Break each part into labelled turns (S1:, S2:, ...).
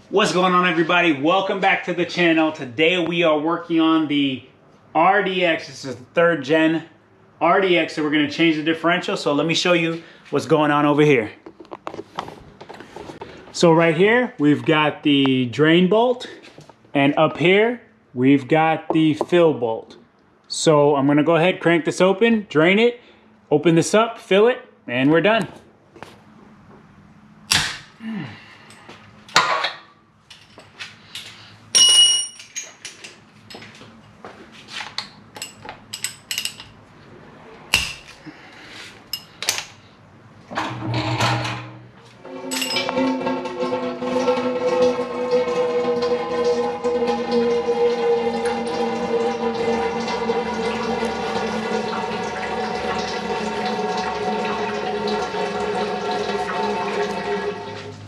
S1: What's going on, everybody? Welcome back to the channel. Today we are working on the RDX. This is the 3rd gen RDX, so we're going to change the differential. So let me show you what's going on over here. So right here we've got the drain bolt, and up here we've got the fill bolt. So I'm going to go ahead, crank this open, drain it, open this up, fill it, and we're done.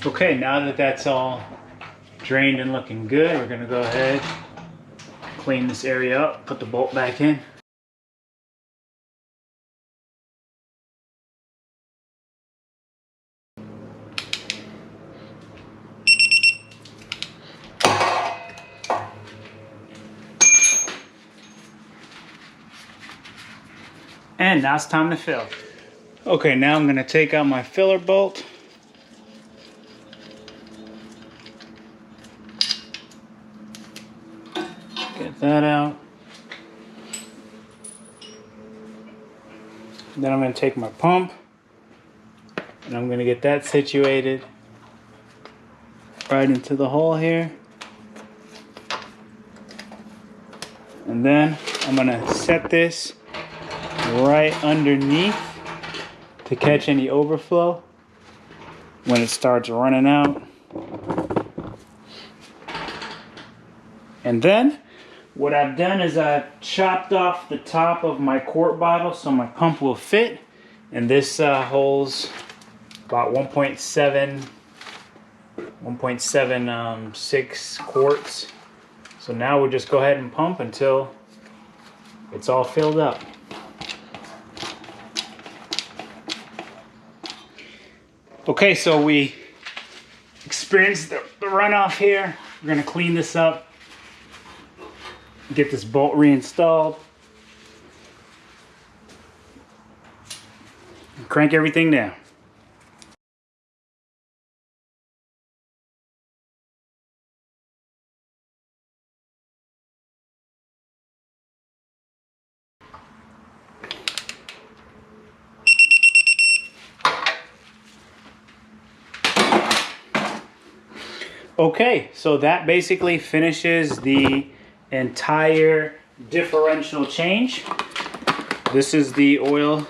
S1: Okay, now that that's all drained and looking good, we're going to go ahead, clean this area up, put the bolt back in. And now it's time to fill. Okay, now I'm going to take out my filler bolt. Get that out. Then I'm going to take my pump and I'm going to get that situated right into the hole here. And then I'm going to set this right underneath to catch any overflow when it starts running out. And then what I've done is I've chopped off the top of my quart bottle so my pump will fit, and this holds about 1.76 quarts. So now we'll just go ahead and pump until it's all filled up. Okay, so we experienced the runoff here. We're going to clean this up, get this bolt reinstalled, and crank everything down. Okay, so that basically finishes the entire differential change. This is the oil.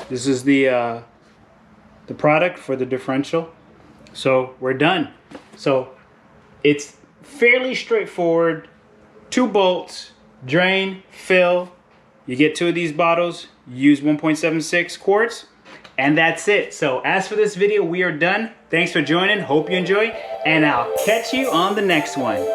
S1: This is the product for the differential. So we're done. So it's fairly straightforward. 2 bolts, drain, fill. You get 2 of these bottles. You use 1.76 quarts. And that's it. So as for this video, we are done. Thanks for joining. Hope you enjoy. And I'll catch you on the next one.